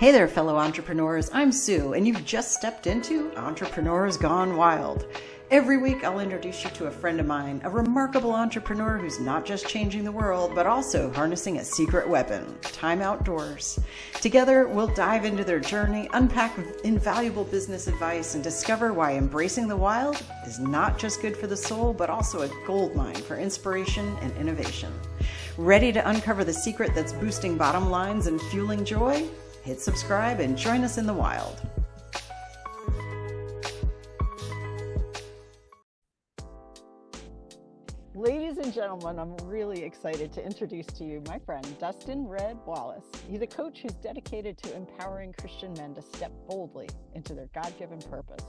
Hey there, fellow entrepreneurs. I'm Sue, and you've just stepped into Entrepreneurs Gone Wild. Every week, I'll introduce you to a friend of mine, a remarkable entrepreneur who's not just changing the world, but also harnessing a secret weapon, time outdoors. Together, we'll dive into their journey, unpack invaluable business advice, and discover why embracing the wild is not just good for the soul, but also a goldmine for inspiration and innovation. Ready to uncover the secret that's boosting bottom lines and fueling joy? Hit subscribe and join us in the wild. Ladies and gentlemen, I'm really excited to introduce to you my friend, Dustin Red Wallace. He's a coach who's dedicated to empowering Christian men to step boldly into their God-given purpose.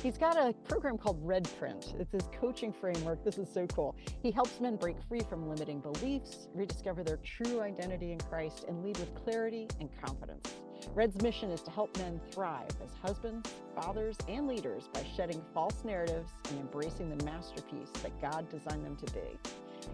He's got a program called Red Print. It's his coaching framework. This is so cool. He helps men break free from limiting beliefs, rediscover their true identity in Christ, and lead with clarity and confidence. Red's mission is to help men thrive as husbands, fathers, and leaders by shedding false narratives and embracing the masterpiece that God designed them to be.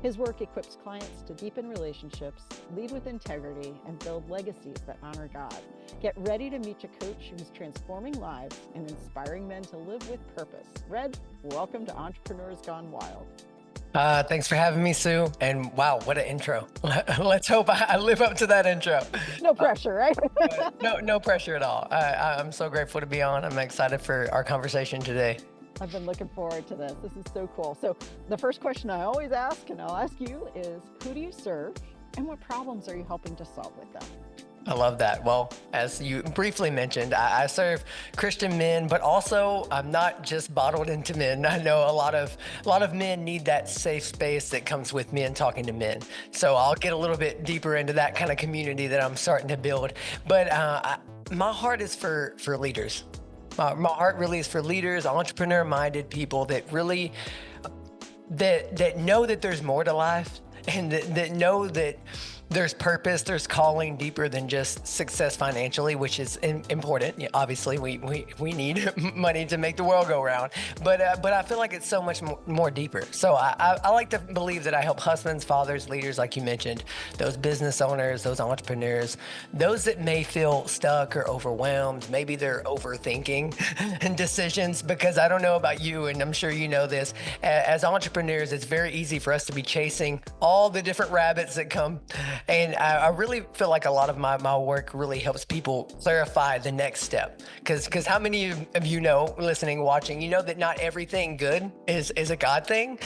His work equips clients to deepen relationships, lead with integrity, and build legacies that honor God. Get ready to meet a coach who's transforming lives and inspiring men to live with purpose. Red, welcome to Entrepreneurs Gone Wild. Thanks for having me, Sue. And wow, what an intro. Let's hope I live up to that intro. No pressure, right? No pressure at all. I'm so grateful to be on. I'm excited for our conversation today. I've been looking forward to this. This is so cool. So the first question I always ask, and I'll ask you, is who do you serve and what problems are you helping to solve with them? I love that. Well, as you briefly mentioned, I serve Christian men, but also I'm not just bottled into men. I know a lot of men need that safe space that comes with men talking to men. So I'll get a little bit deeper into that kind of community that I'm starting to build. But my heart is for leaders. My heart really is for leaders, entrepreneur-minded people that really that know that there's more to life, and that know that there's purpose, there's calling deeper than just success financially, which is important. Yeah, obviously, we need money to make the world go round, but I feel like it's so much more deeper. So I like to believe that I help husbands, fathers, leaders, like you mentioned, those business owners, those entrepreneurs, those that may feel stuck or overwhelmed. Maybe they're overthinking decisions, because I don't know about you, and I'm sure you know this. As entrepreneurs, it's very easy for us to be chasing all the different rabbits that come. And I really feel like a lot of my work really helps people clarify the next step. Because how many of you know, listening, watching, you know that not everything good is a God thing.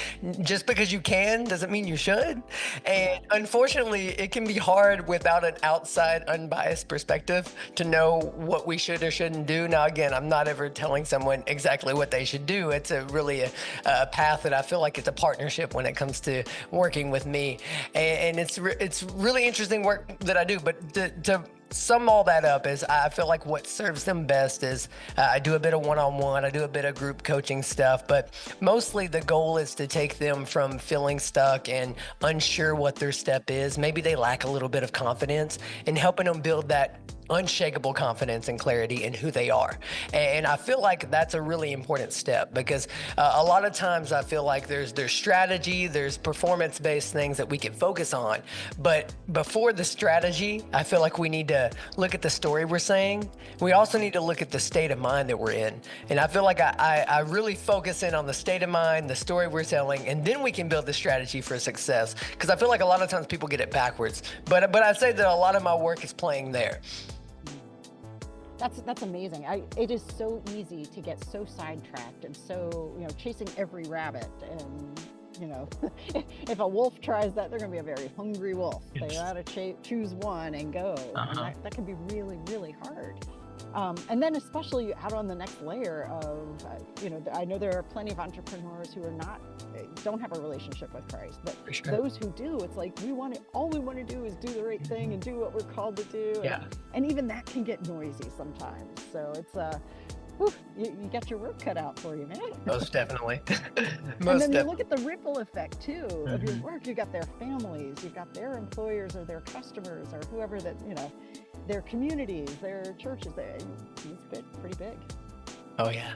Just because you can doesn't mean you should. And unfortunately, it can be hard without an outside, unbiased perspective to know what we should or shouldn't do. Now, again, I'm not ever telling someone exactly what they should do. It's really a path that I feel like it's a partnership when it comes to working with me. And it's really interesting work that I do, but to sum all that up is I feel like what serves them best is I do a bit of one-on-one, I do a bit of group coaching stuff, but mostly the goal is to take them from feeling stuck and unsure what their step is. Maybe they lack a little bit of confidence, and helping them build that unshakable confidence and clarity in who they are. And I feel like that's a really important step, because a lot of times I feel like there's strategy, there's performance-based things that we can focus on. But before the strategy, I feel like we need to look at the story we're saying. We also need to look at the state of mind that we're in. And I feel like I really focus in on the state of mind, the story we're telling, and then we can build the strategy for success. Because I feel like a lot of times people get it backwards. But I'd say that a lot of my work is playing there. That's amazing. It is so easy to get so sidetracked and so, chasing every rabbit. And, if a wolf tries that, they're going to be a very hungry wolf. Yes. They got to choose one and go. Uh-huh. And that can be really, really hard. And then especially out on the next layer of, I know there are plenty of entrepreneurs who don't have a relationship with Christ, but sure. Those who do, it's like all we want to do is do the right thing and do what we're called to do. Yeah. And even that can get noisy sometimes. So it's you got your work cut out for you, man. Most definitely. And then you look at the ripple effect too of your work. You've got their families, you've got their employers or their customers or whoever that, their communities, their churches. It's pretty big. Oh yeah.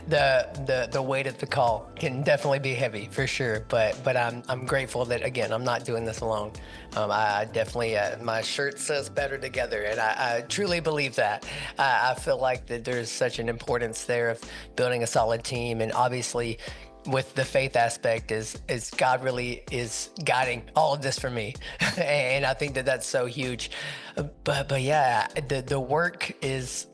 The weight of the call can definitely be heavy for sure, but I'm grateful that again I'm not doing this alone. I definitely my shirt says better together, and I truly believe that. I feel like that there's such an importance there of building a solid team, and obviously with the faith aspect is God really is guiding all of this for me, and I think that that's so huge. But yeah, the work is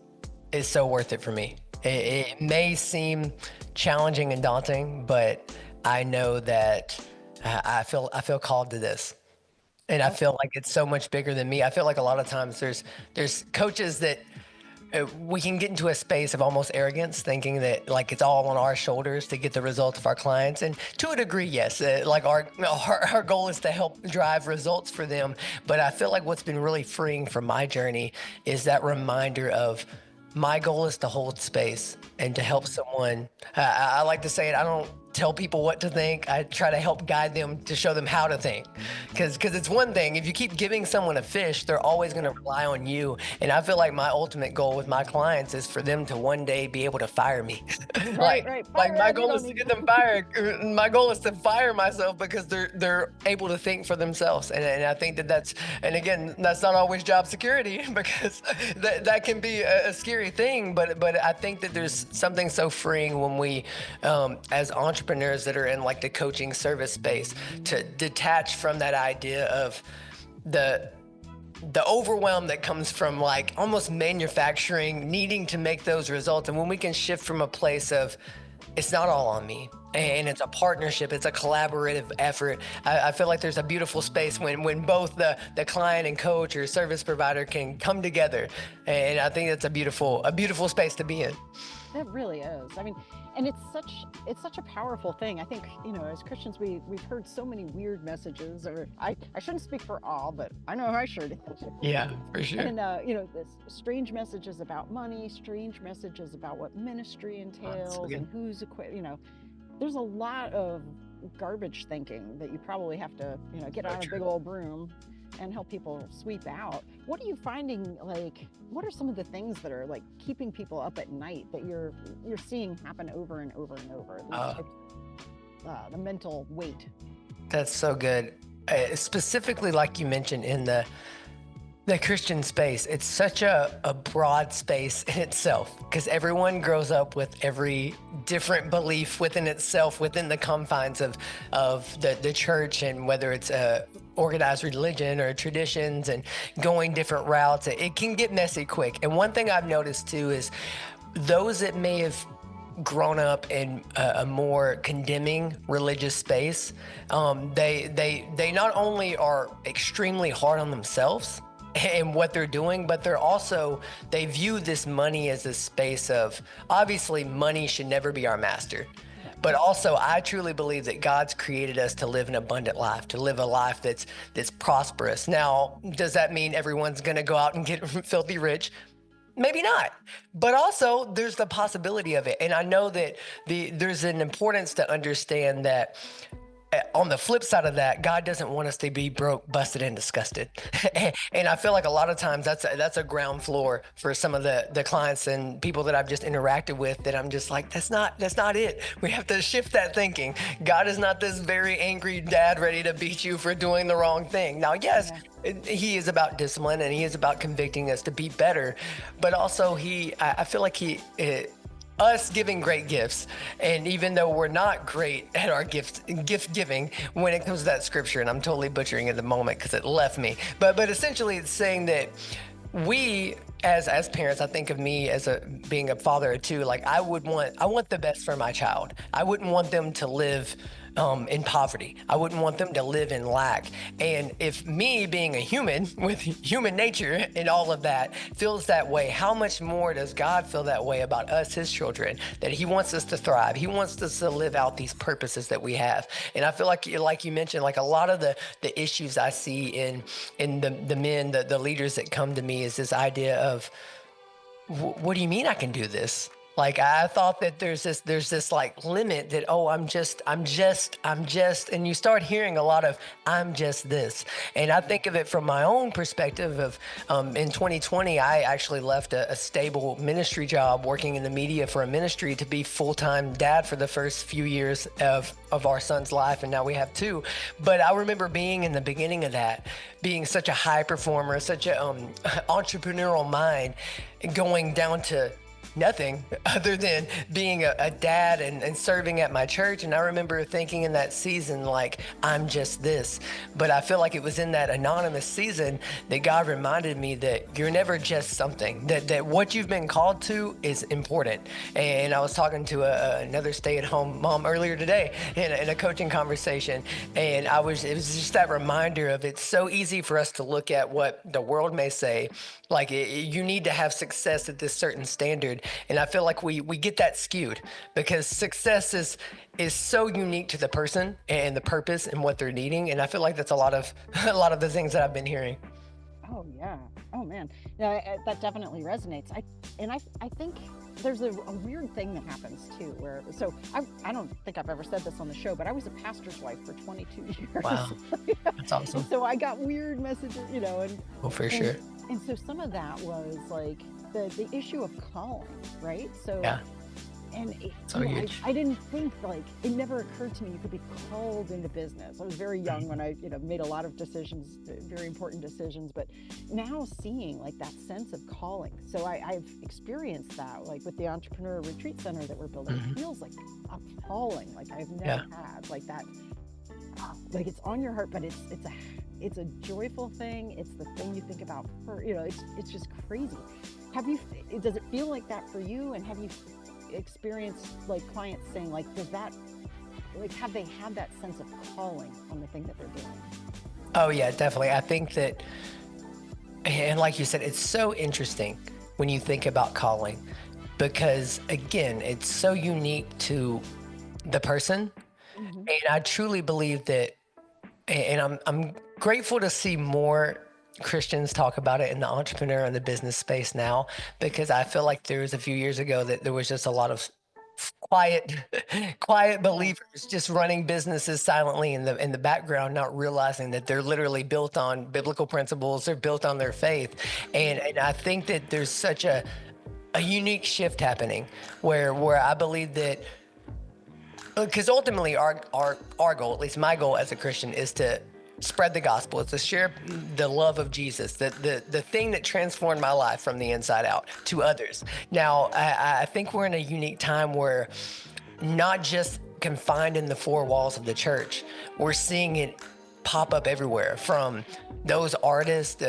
so worth it for me. It may seem challenging and daunting, but I know that I feel called to this, and I feel like it's so much bigger than me. I feel like a lot of times there's coaches that we can get into a space of almost arrogance, thinking that like it's all on our shoulders to get the results of our clients. And to a degree, yes, like our goal is to help drive results for them. But I feel like what's been really freeing from my journey is that reminder of my goal is to hold space and to help someone. I like to say it. I don't tell people what to think. I try to help guide them to show them how to think. Because it's one thing, if you keep giving someone a fish, they're always going to rely on you. And I feel like my ultimate goal with my clients is for them to one day be able to fire me. Right. Like my Fire goal is to get them fired. My goal is to fire myself because they're able to think for themselves. And I think and again, that's not always job security because that can be a scary thing. But I think that there's something so freeing when we, as entrepreneurs that are in like the coaching service space, to detach from that idea of the overwhelm that comes from like almost manufacturing, needing to make those results. And when we can shift from a place of it's not all on me and it's a partnership, it's a collaborative effort. I feel like there's a beautiful space when both the client and coach or service provider can come together. And I think it's a beautiful space to be in. It really is. I mean, and it's such a powerful thing. I think, as Christians, we've heard so many weird messages, or I shouldn't speak for all, but I know I sure did. Yeah, for sure. And, this strange messages about money, strange messages about what ministry entails and who's equipped, there's a lot of garbage thinking that you probably have to, get on a big old broom and help people sweep out. What are you finding, what are some of the things that are like keeping people up at night that you're seeing happen over and over and over? The mental weight. That's so good. Specifically, like you mentioned in the Christian space, it's such a broad space in itself because everyone grows up with every different belief within itself, within the confines of the church, and whether it's a organized religion or traditions and going different routes, it can get messy quick. And one thing I've noticed too is those that may have grown up in a more condemning religious space, they not only are extremely hard on themselves and what they're doing, but they view this money as a space of, obviously money should never be our master. But also, I truly believe that God's created us to live an abundant life, to live a life that's prosperous. Now, does that mean everyone's going to go out and get filthy rich? Maybe not. But also, there's the possibility of it. And I know that there's an importance to understand that on the flip side of that, God doesn't want us to be broke, busted, and disgusted. And I feel like a lot of times that's a ground floor for some of the clients and people that I've just interacted with, that I'm just like, that's not it. We have to shift that thinking. God is not this very angry dad ready to beat you for doing the wrong thing. Now, yes, he is about discipline and he is about convicting us to be better, but also I feel like us giving great gifts, and even though we're not great at our gift giving when it comes to that scripture, and I'm totally butchering it at the moment because it left me, but essentially it's saying that we as parents, I think of me as being a father of two, like I want the best for my child. I wouldn't want them to live in poverty. I wouldn't want them to live in lack. And if me being a human with human nature and all of that feels that way, how much more does God feel that way about us, his children, that he wants us to thrive. He wants us to live out these purposes that we have. And I feel like you mentioned, like a lot of the issues I see in the men, the leaders that come to me is this idea of, what do you mean I can do this? Like I thought that there's this like limit that, oh, I'm just, and you start hearing a lot of I'm just this. And I think of it from my own perspective of in 2020, I actually left a stable ministry job working in the media for a ministry to be full-time dad for the first few years of our son's life, and now we have two. But I remember being in the beginning of that, being such a high performer, such a entrepreneurial mind, going down to nothing other than being a dad and serving at my church. And I remember thinking in that season, like, I'm just this. But I feel like it was in that anonymous season that God reminded me that you're never just something, that what you've been called to is important. And I was talking to another stay-at-home mom earlier today in a coaching conversation. And it was just that reminder of it's so easy for us to look at what the world may say, like you need to have success at this certain standard. And I feel like we get that skewed because success is so unique to the person and the purpose and what they're needing. And I feel like that's a lot of the things that I've been hearing. Oh yeah. Oh man. Yeah, that definitely resonates. I think there's a weird thing that happens too, where I don't think I've ever said this on the show, but I was a pastor's wife for 22 years. Wow, that's awesome. So I got weird messages, and Oh, for sure. and so some of that was like the issue of calling, right? So Yeah, and so huge. I didn't think, like, it never occurred to me you could be called into business. I was very young when I made a lot of decisions, very important decisions, but now seeing like that sense of calling. So I've experienced that, like with the Entrepreneur Retreat Center that we're building. Mhm. It feels like a calling, like I've Yeah. never had, like that. Like it's on your heart, but it's a joyful thing. It's the thing you think about it's just crazy. Does it feel like that for you? And have you experienced like clients saying, like, does that, like, have they had that sense of calling on the thing that they're doing? Oh yeah, definitely. I think that, and like you said, it's so interesting when you think about calling, because again, it's so unique to the person. Mm-hmm. And I truly believe that, and I'm grateful to see more Christians talk about it in the entrepreneur and the business space now, because I feel like there was a few years ago that there was just a lot of quiet quiet believers just running businesses silently in the background, not realizing that they're literally built on biblical principles, they're built on their faith. And I think that there's such a unique shift happening where I believe that, because ultimately our goal, at least my goal as a Christian, is to spread the gospel. It's to share the love of Jesus, the thing that transformed my life from the inside out, to others. Now, I think we're in a unique time where not just confined in the four walls of the church, we're seeing it pop up everywhere, from those artists,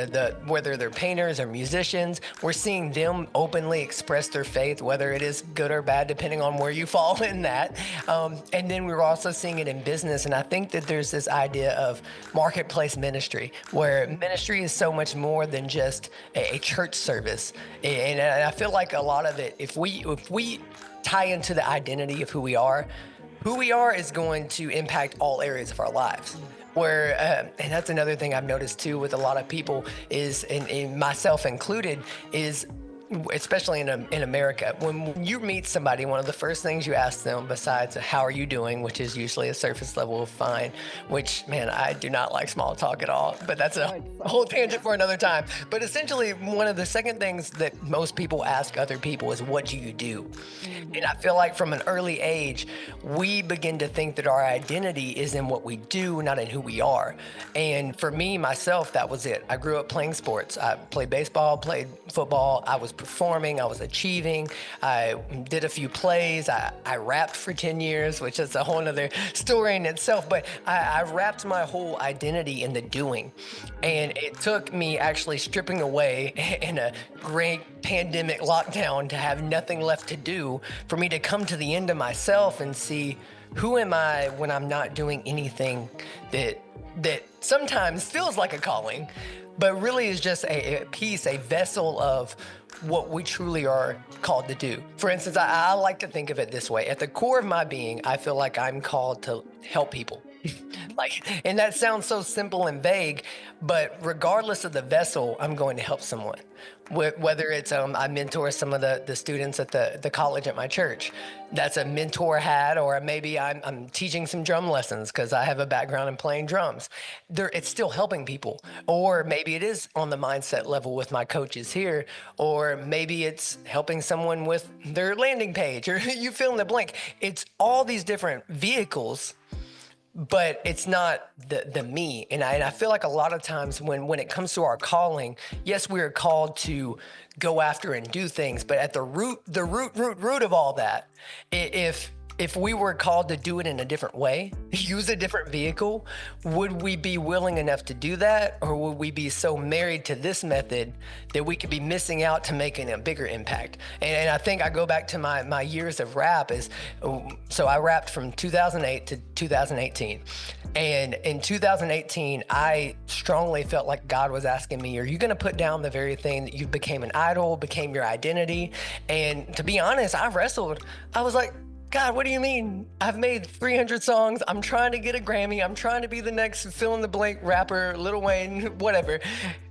whether they're painters or musicians. We're seeing them openly express their faith, whether it is good or bad, depending on where you fall in that. And then we're also seeing it in business. And I think that there's this idea of marketplace ministry, where ministry is so much more than just a church service. And I feel like a lot of it, if we tie into the identity of who we are is going to impact all areas of our lives. Where, and that's another thing I've noticed too with a lot of people is, and myself included, is especially in America, when you meet somebody, one of the first things you ask them, besides how are you doing, which is usually a surface level of fine, which, man, I do not like small talk at all, but that's a whole tangent for another time. But essentially, one of the second things that most people ask other people is, what do you do? And I feel like from an early age, we begin to think that our identity is in what we do, not in who we are. And for me, myself, that was it. I grew up playing sports. I played baseball, played football. I was performing, I was achieving, I did a few plays, I rapped for 10 years, which is a whole nother story in itself, but I wrapped my whole identity in the doing. And it took me actually stripping away in a great pandemic lockdown to have nothing left to do, for me to come to the end of myself and see, who am I when I'm not doing anything that sometimes feels like a calling, but really is just a piece, a vessel of what we truly are called to do. For instance, I like to think of it this way. At the core of my being, I feel like I'm called to help people. And that sounds so simple and vague, but regardless of the vessel, I'm going to help someone. Whether it's I mentor some of the students at the college at my church. That's a mentor hat, or maybe I'm teaching some drum lessons because I have a background in playing drums. It's still helping people. Or maybe it is on the mindset level with my coaches here, or maybe it's helping someone with their landing page, or you fill in the blank. It's all these different vehicles, but it's not the me. And I feel like a lot of times when it comes to our calling, yes, we are called to go after and do things, but at the root of all that, if we were called to do it in a different way, use a different vehicle, would we be willing enough to do that? Or would we be so married to this method that we could be missing out to making a bigger impact? And I think I go back to my years of rap so I rapped from 2008 to 2018. And in 2018, I strongly felt like God was asking me, are you going to put down the very thing that you became an idol, became your identity? And to be honest, I wrestled. I was like, God, what do you mean? I've made 300 songs. I'm trying to get a Grammy. I'm trying to be the next fill in the blank rapper, Lil Wayne, whatever.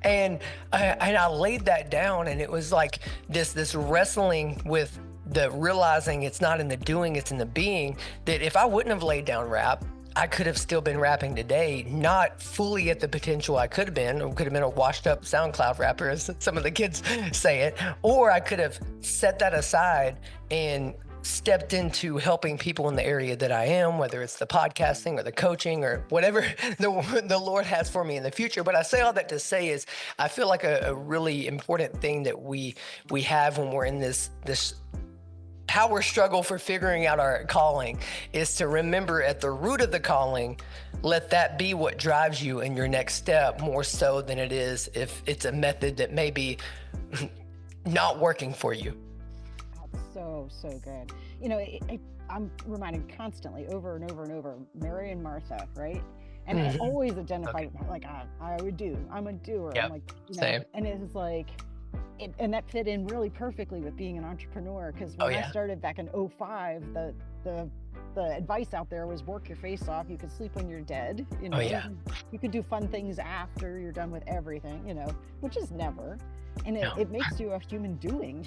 And I laid that down, and it was like this wrestling with the realizing it's not in the doing, it's in the being, that if I wouldn't have laid down rap, I could have still been rapping today, not fully at the potential I could have been. I could have been a washed up SoundCloud rapper, as some of the kids say it, or I could have set that aside and stepped into helping people in the area that I am, whether it's the podcasting or the coaching or whatever the Lord has for me in the future. But I say all that to say is I feel like a really important thing that we have when we're in this power struggle for figuring out our calling is to remember at the root of the calling, let that be what drives you in your next step, more so than it is if it's a method that may be not working for you. So good. I'm reminded constantly over and over and over, Mary and Martha, right? And I always identified like I'm a doer. Yep. I'm like, Same. And it was like, and that fit in really perfectly with being an entrepreneur, because when I started back in 2005, the advice out there was work your face off. You could sleep when you're dead. You could do fun things after you're done with everything, which is never. And it makes you a human doing,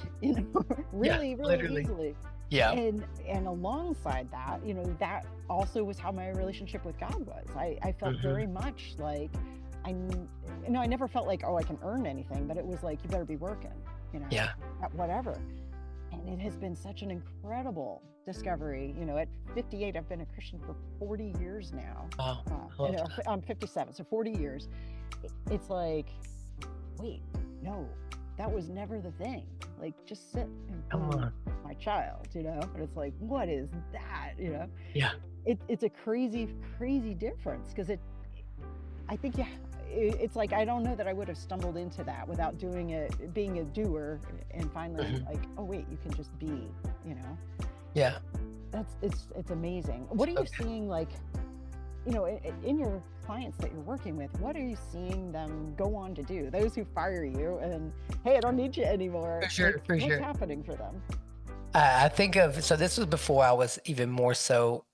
really easily. Yeah. And alongside that, that also was how my relationship with God was. I felt very much like I never felt like, I can earn anything, but it was like, you better be working, at whatever. And it has been such an incredible discovery. At 58, I've been a Christian for 40 years now. Wow. I'm 57, so 40 years. It's like, wait, no, that was never the thing. Like, just sit and play my child, and it's like, what is that, Yeah. It's a crazy difference, because I think it's like, I don't know that I would have stumbled into that without doing it, being a doer, and finally like, oh wait, you can just be, Yeah. It's amazing. What are you seeing, like, in your clients that you're working with, what are you seeing them go on to do? Those who fire you and, hey, I don't need you anymore. For sure. What's happening for them? I think so this was before I was even more so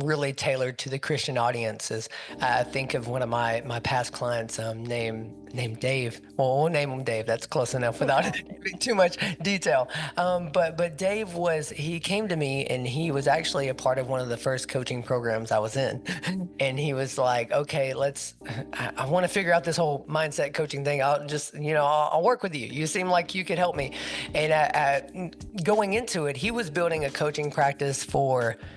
really tailored to the Christian audiences. I think of one of my past clients named Dave. Well, we'll name him Dave. That's close enough without giving too much detail. But Dave he came to me, and he was actually a part of one of the first coaching programs I was in. And he was like, okay, I want to figure out this whole mindset coaching thing. I'll just, I'll work with you. You seem like you could help me. And going into it, he was building a coaching practice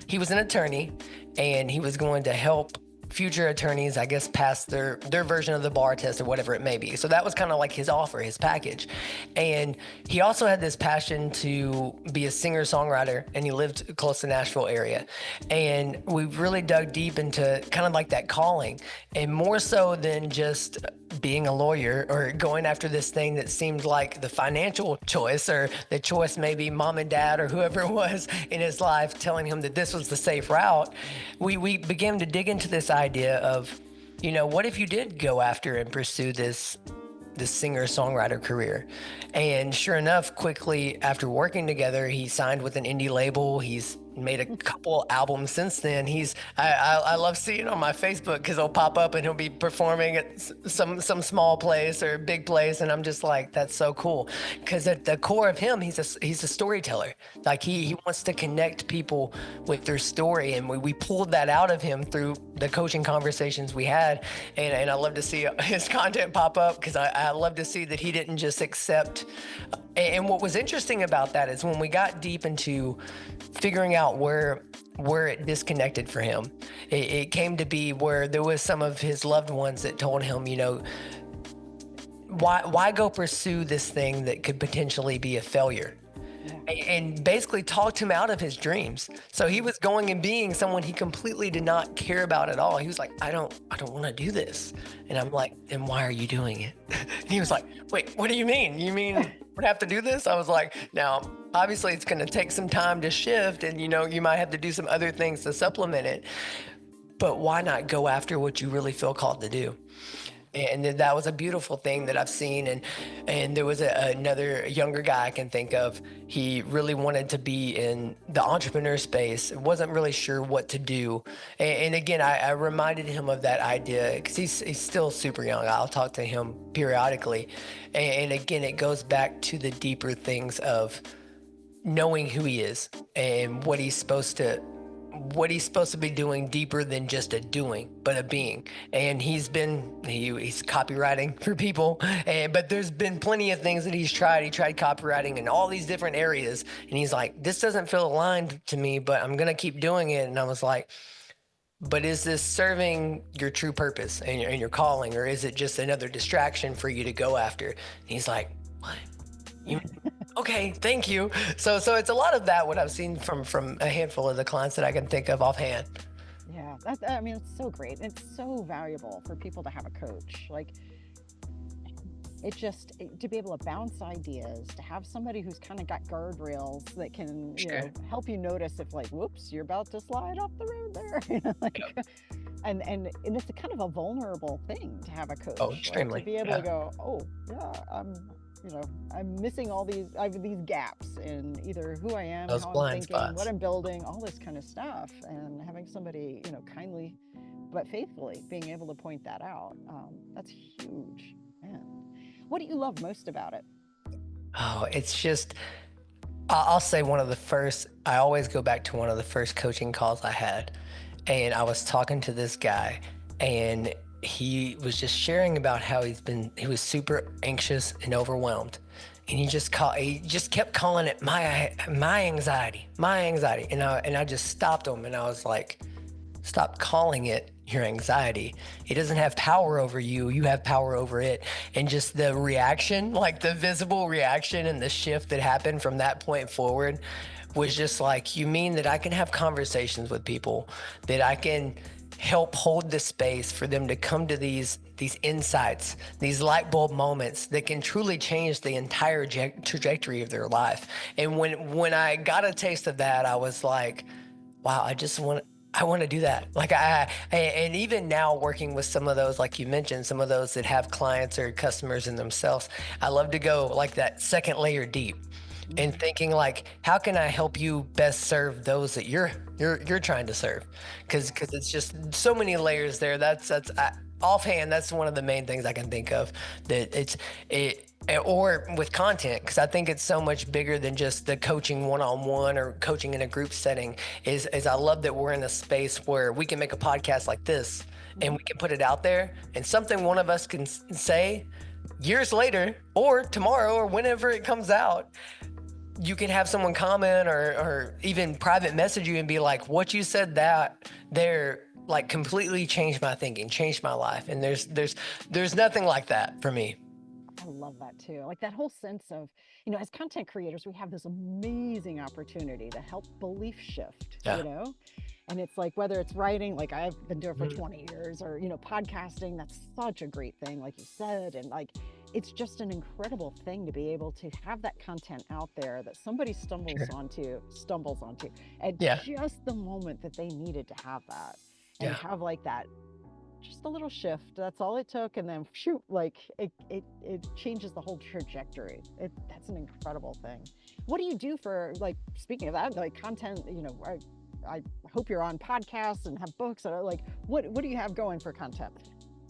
he was an attorney, and he was going to help future attorneys, I guess, pass their version of the bar test or whatever it may be. So that was kind of like his offer, his package. And he also had this passion to be a singer-songwriter, and he lived close to Nashville area. And we really dug deep into kind of like that calling, and more so than just being a lawyer or going after this thing that seemed like the financial choice, or the choice maybe mom and dad or whoever it was in his life telling him that this was the safe route. We began to dig into this idea of, what if you did go after and pursue this singer-songwriter career? And sure enough, quickly after working together, he signed with an indie label. He's made a couple albums since then. I love seeing on my Facebook because he'll pop up and he'll be performing at some small place or big place, and I'm just like, that's so cool. Because at the core of him, he's a storyteller. Like he wants to connect people with their story, and we pulled that out of him through the coaching conversations we had, and I love to see his content pop up because I love to see that he didn't just accept. And what was interesting about that is when we got deep into figuring out where it disconnected for him, it came to be where there was some of his loved ones that told him, why go pursue this thing that could potentially be a failure? And basically talked him out of his dreams. So he was going and being someone he completely did not care about at all. He was like, I don't want to do this. And I'm like, then why are you doing it? And he was like, wait, what do you mean? You mean we have to do this? I was like, now, obviously it's going to take some time to shift, and you might have to do some other things to supplement it. But why not go after what you really feel called to do? And that was a beautiful thing that I've seen. And there was another younger guy I can think of. He really wanted to be in the entrepreneur space. Wasn't really sure what to do. And again, I reminded him of that idea because he's still super young. I'll talk to him periodically. And again, it goes back to the deeper things of knowing who he is and what he's supposed to be doing deeper than just a doing, but a being. And he's copywriting for people, but there's been plenty of things that he's tried. He tried copywriting in all these different areas, and he's like, this doesn't feel aligned to me, but I'm gonna keep doing it. And I was like, but is this serving your true purpose and your calling, or is it just another distraction for you to go after? And he's like, what? Okay, thank you. So it's a lot of that, what I've seen from a handful of the clients that I can think of offhand. Yeah, it's so great. It's so valuable for people to have a coach. Like, to be able to bounce ideas, to have somebody who's kind of got guardrails that can, help you notice if, like, whoops, you're about to slide off the road there. And it's a kind of a vulnerable thing to have a coach. Oh, extremely. Like, to be able to go, oh yeah, I'm missing I have these gaps in either who I am, those how blind I'm thinking, spots. what I'm building, all this kind of stuff, and having somebody, kindly but faithfully being able to point that out. That's huge, man. What do you love most about it? Oh, it's just, I'll say I always go back to one of the first coaching calls I had, and I was talking to this guy, and he was just sharing about how he was super anxious and overwhelmed. And he just kept calling it my anxiety. And I just stopped him, and I was like, stop calling it your anxiety. It doesn't have power over you. You have power over it. And just the reaction, like the visible reaction and the shift that happened from that point forward was just like, you mean that I can have conversations with people, that I can help hold the space for them to come to these insights, these light bulb moments that can truly change the entire trajectory of their life. And when I got a taste of that, I was like, wow, I want to do that. Like and even now working with some of those, like you mentioned, some of those that have clients or customers in themselves, I love to go like that second layer deep. And thinking like, how can I help you best serve those that you're trying to serve? Because it's just so many layers there. That's offhand. That's one of the main things I can think of. That or with content, because I think it's so much bigger than just the coaching one-on-one or coaching in a group setting. Is I love that we're in a space where we can make a podcast like this, and we can put it out there, and something one of us can say years later or tomorrow or whenever it comes out, you can have someone comment or even private message you and be like, what you said that there, like, completely changed my thinking, changed my life. And there's nothing like that for me. I love that too. Like that whole sense of, as content creators, we have this amazing opportunity to help belief shift, And it's like, whether it's writing, like I've been doing for 20 years, or, podcasting, that's such a great thing, like you said. And like, it's just an incredible thing to be able to have that content out there that somebody stumbles onto at just the moment that they needed to have that. And have like that just a little shift. That's all it took. And then shoot, like it changes the whole trajectory. That's an incredible thing. What do you do for, like, speaking of that, like content, I hope you're on podcasts and have books. Like, what do you have going for content?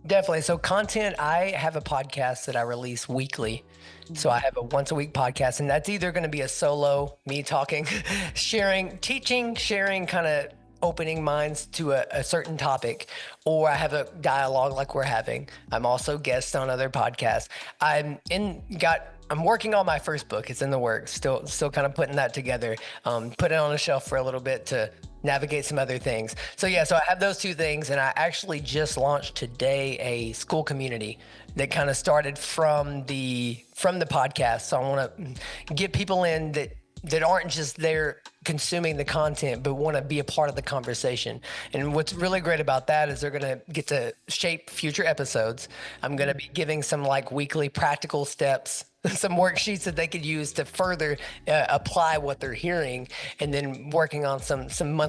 Definitely. So content, I have a podcast that I release weekly. So I have a once a week podcast, and that's either going to be a solo, me talking, sharing, teaching, sharing, kind of opening minds to a certain topic, or I have a dialogue like we're having. I'm also guest on other podcasts. I'm working on my first book. It's in the works. Still kind of putting that together. Put it on the shelf for a little bit to navigate some other things. So I have those two things, and I actually just launched today a school community that kind of started from the podcast. So I want to get people in that aren't just there consuming the content, but want to be a part of the conversation. And what's really great about that is they're going to get to shape future episodes. I'm going to be giving some like weekly practical steps, some worksheets that they could use to further apply what they're hearing, and then working on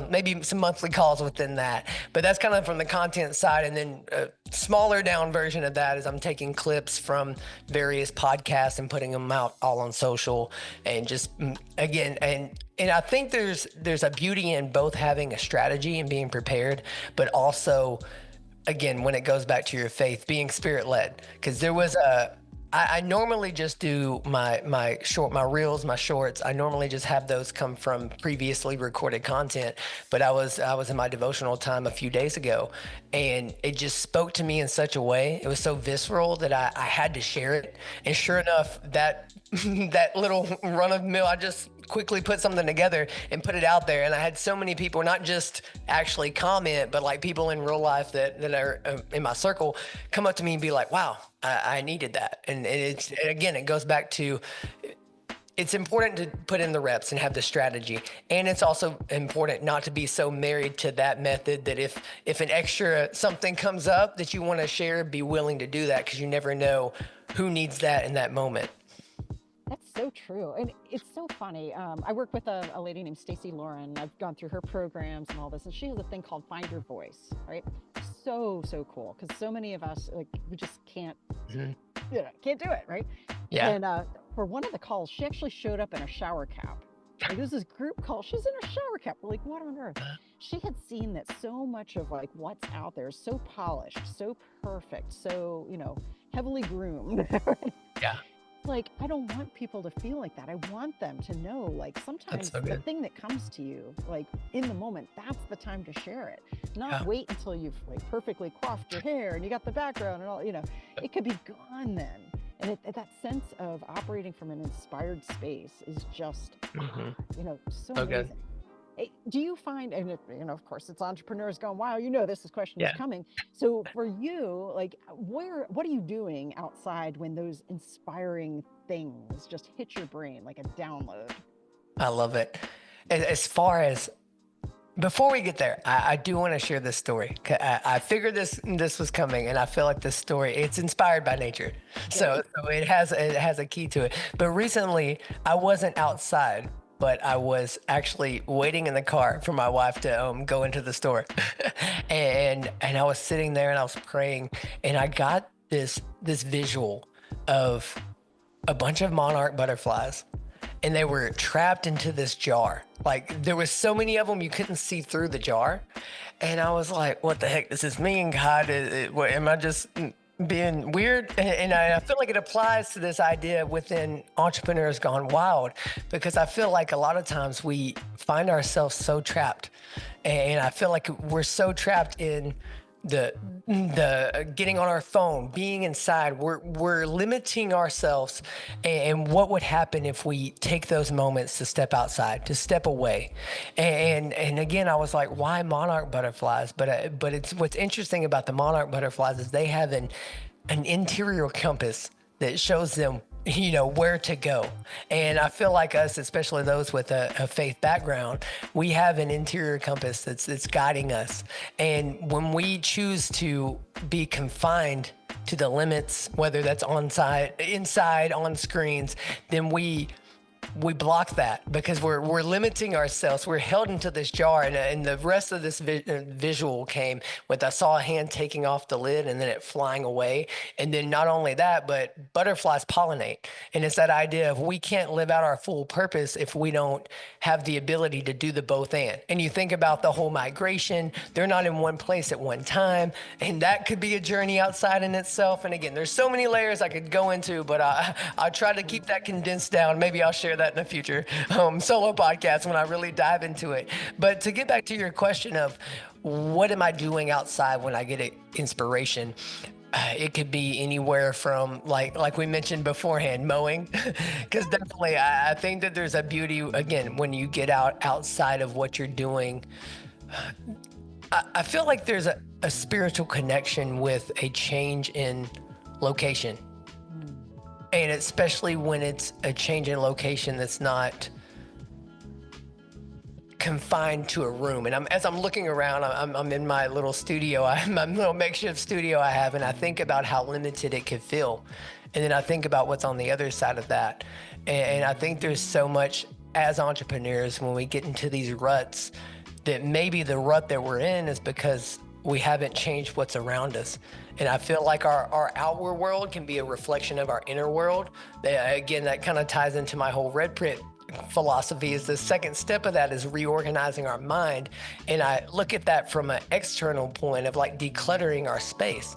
maybe some monthly calls within that. But that's kind of from the content side. And then a smaller down version of that is I'm taking clips from various podcasts and putting them out all on social, and just again, and I think there's a beauty in both having a strategy and being prepared, but also, again, when it goes back to your faith, being spirit-led. Because I normally just do my reels, my shorts. I normally just have those come from previously recorded content. But I was in my devotional time a few days ago, and it just spoke to me in such a way. It was so visceral that I had to share it. And sure enough, that little run of mill, I just quickly put something together and put it out there. And I had so many people, not just actually comment, but like people in real life that are in my circle come up to me and be like, wow, I needed that. And again, it goes back to, it's important to put in the reps and have the strategy. And it's also important not to be so married to that method that if an extra something comes up that you want to share, be willing to do that, because you never know who needs that in that moment. That's so true. And it's so funny. I work with a lady named Stacey Lauren. I've gone through her programs and all this, and she has a thing called Find Your Voice, right? So cool. Because so many of us, like, we just can't do it, right? Yeah. And for one of the calls, she actually showed up in a shower cap. Like, there's this group call. She's in a shower cap. We're like, what on earth? She had seen that so much of like what's out there is so polished, so perfect, so, heavily groomed. Yeah. Like, I don't want people to feel like that. I want them to know, like, sometimes the thing that comes to you, like, in the moment, that's the time to share it. Not wait until you've like perfectly coiffed your hair and you got the background and all, it could be gone then. And that sense of operating from an inspired space is just, so amazing. Do you find, and of course it's entrepreneurs going, wow, this question is coming. So for you, like, what are you doing outside when those inspiring things just hit your brain like a download? I love it. As far as, before we get there, I do want to share this story. I figured this was coming, and I feel like this story, it's inspired by nature. So it has a key to it. But recently I wasn't outside, but I was actually waiting in the car for my wife to go into the store. and I was sitting there and I was praying, and I got this visual of a bunch of monarch butterflies, and they were trapped into this jar. Like, there was so many of them you couldn't see through the jar. And I was like, what the heck does this mean, God? Am I just being weird? And I feel like it applies to this idea within Entrepreneurs Gone Wild, because I feel like a lot of times we find ourselves so trapped, and I feel like we're so trapped in the getting on our phone, being inside. We're limiting ourselves. And what would happen if we take those moments to step outside, to step away? And again, I was like, why monarch butterflies? But it's, what's interesting about the monarch butterflies is they have an interior compass that shows them, where to go. And I feel like us, especially those with a faith background, we have an interior compass that's guiding us. And when we choose to be confined to the limits, whether that's inside, on screens, then we we block that because we're limiting ourselves. We're held into this jar, and the rest of this visual came with I saw a hand taking off the lid and then it flying away. And then not only that, but butterflies pollinate. And it's that idea of we can't live out our full purpose if we don't have the ability to do the both and you think about the whole migration, they're not in one place at one time. And that could be a journey outside in itself. And again, there's so many layers I could go into, but I'll try to keep that condensed down. Maybe I'll share that in a future solo podcast when I really dive into it. But to get back to your question of what am I doing outside when I get inspiration? It could be anywhere from like we mentioned beforehand, mowing, because definitely I think that there's a beauty again when you get outside of what you're doing. I feel like there's a spiritual connection with a change in location, and especially when it's a change in location that's not confined to a room. And as I'm looking around, I'm in my little studio, my little makeshift studio I have, and I think about how limited it could feel. And then I think about what's on the other side of that. And I think there's so much as entrepreneurs when we get into these ruts that maybe the rut that we're in is because we haven't changed what's around us. And I feel like our outward world can be a reflection of our inner world. Again, that kind of ties into my whole red print philosophy. Is the second step of that is reorganizing our mind. And I look at that from an external point of like decluttering our space.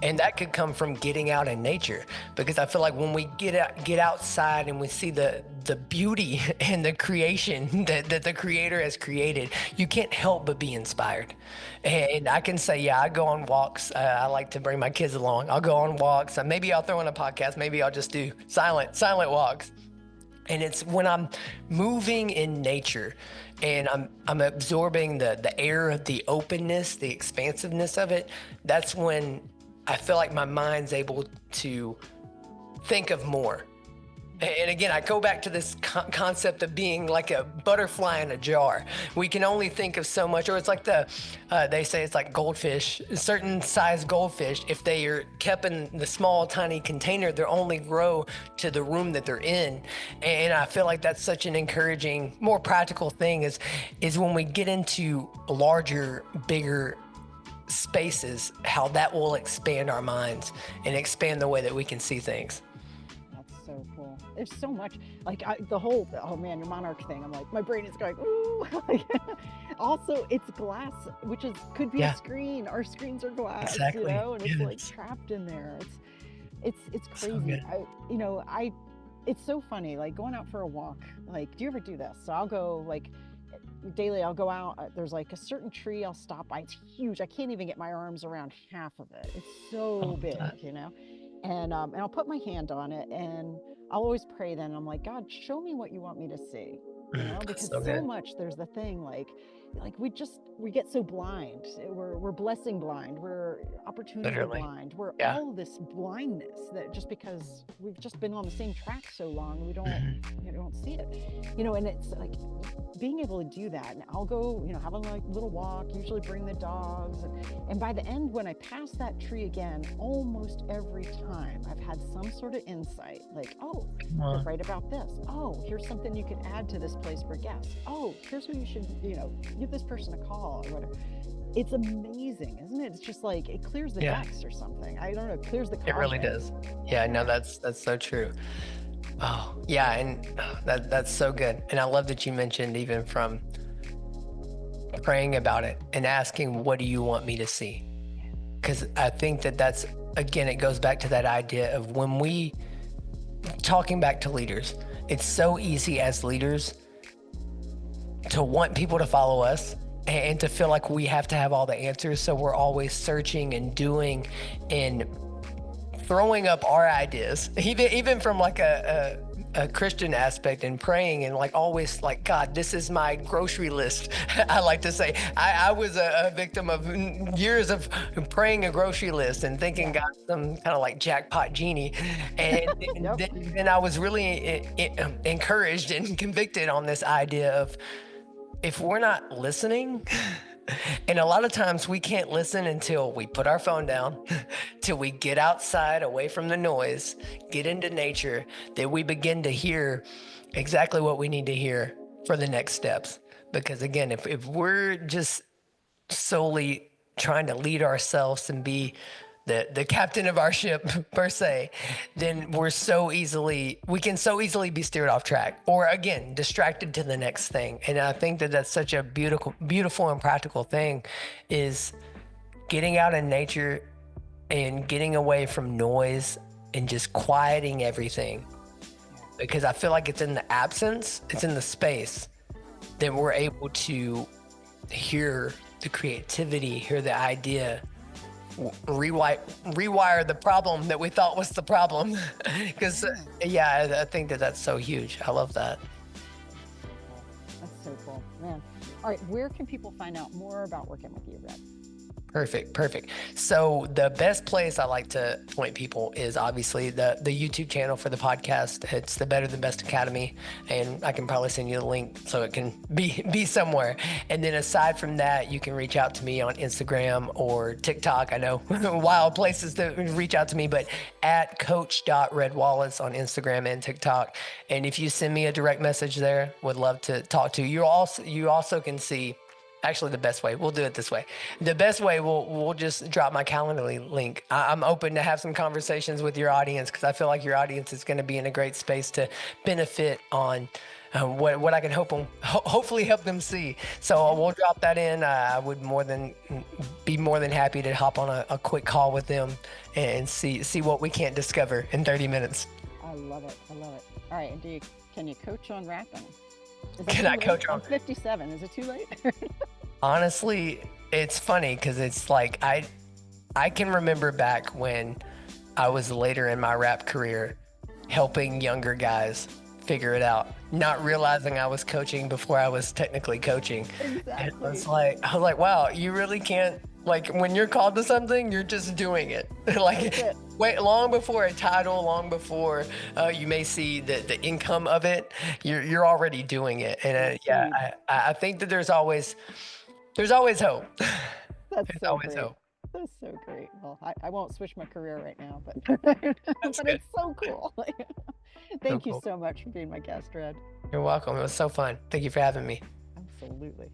And that could come from getting out in nature, because I feel like when we get outside and we see the beauty and the creation that the creator has created, you can't help but be inspired. And I can say, yeah, I go on walks. I like to bring my kids along. I'll go on walks. Maybe I'll throw in a podcast. Maybe I'll just do silent walks. And it's when I'm moving in nature and I'm absorbing the air, the openness, the expansiveness of it, that's when I feel like my mind's able to think of more. And again, I go back to this concept of being like a butterfly in a jar. We can only think of so much, or it's like they say it's like goldfish, certain size goldfish, if they are kept in the small, tiny container, they'll only grow to the room that they're in. And I feel like that's such an encouraging, more practical thing is when we get into larger, bigger spaces, how that will expand our minds and expand the way that we can see things. So cool. There's so much, like the whole, oh man, your monarch thing. I'm like, my brain is going, ooh. Also, it's glass, which could be a screen. Our screens are glass, exactly. You know, and it's like trapped in there. It's crazy. So it's so funny, like going out for a walk. Like, do you ever do this? So I'll go like daily, I'll go out, there's like a certain tree I'll stop by. It's huge. I can't even get my arms around half of it. It's so big, you know? And I'll put my hand on it and I'll always pray then. I'm like, God, show me what you want me to see, you know, because so much there's the thing like we get so blind. We're blessing blind. We're opportunity blind. We're all this blindness that just because we've just been on the same track so long, we don't see it, you know, and it's like being able to do that. And I'll go, you know, have a like little walk, usually bring the dogs. And by the end, when I pass that tree again, almost every time I've had some sort of insight, like, oh, you're right about this. Oh, here's something you can add to this place for guests. Oh, here's who you should, you know, give this person a call or whatever. It's amazing, isn't it? It's just like, it clears the decks or something. I don't know, it clears the cosmos. It really does. Yeah, no, that's so true. Oh, yeah, and that's so good. And I love that you mentioned even from praying about it and asking, what do you want me to see? Because I think that's, again, it goes back to that idea of when we, talking back to leaders, it's so easy as leaders to want people to follow us and to feel like we have to have all the answers. So we're always searching and doing and throwing up our ideas, even from like a Christian aspect and praying and like always like, God, this is my grocery list. I like to say I was a victim of years of praying a grocery list and thinking God some kind of like jackpot genie. And then I was really encouraged and convicted on this idea of if we're not listening, and a lot of times we can't listen until we put our phone down, till we get outside away from the noise, get into nature, that we begin to hear exactly what we need to hear for the next steps. Because again, if we're just solely trying to lead ourselves and be the captain of our ship per se, then we can so easily be steered off track or again distracted to the next thing. And I think that that's such a beautiful and practical thing, is getting out in nature and getting away from noise and just quieting everything. Because I feel like it's in the absence, it's in the space that we're able to hear the creativity, hear the idea, rewire the problem that we thought was the problem. Because I think that that's so huge. I love that. That's so cool, man. All right, where can people find out more about working with you, Red? Perfect. So the best place I like to point people is obviously the YouTube channel for the podcast. It's the Better Than Best Academy, and I can probably send you the link so it can be somewhere. And then aside from that, you can reach out to me on Instagram or TikTok. I know wild places to reach out to me, but at coach.redwallace on Instagram and TikTok. And if you send me a direct message there, would love to talk to you. You also can see. Actually, the best way, we'll do it this way. The best way, we'll just drop my Calendly link. I'm open to have some conversations with your audience because I feel like your audience is going to be in a great space to benefit on what I can hopefully help them see. So we'll drop that in. I would be more than happy to hop on a quick call with them and see what we can't discover in 30 minutes. I love it. All right, and can you coach on rapping? Can I coach on? I'm 57. Is it too late? Honestly, it's funny because it's like I can remember back when I was later in my rap career helping younger guys figure it out, not realizing I was coaching before I was technically coaching. Exactly. And I was like, wow, you really can't, like when you're called to something, you're just doing it. Wait, long before a title, long before you may see the income of it, you're already doing it. And I think that there's always hope. That's there's so always great. hope. That's so great. Well, I won't switch my career right now, but it's so cool. Thank you so much for being my guest, Red. You're welcome. It was so fun. Thank you for having me. Absolutely.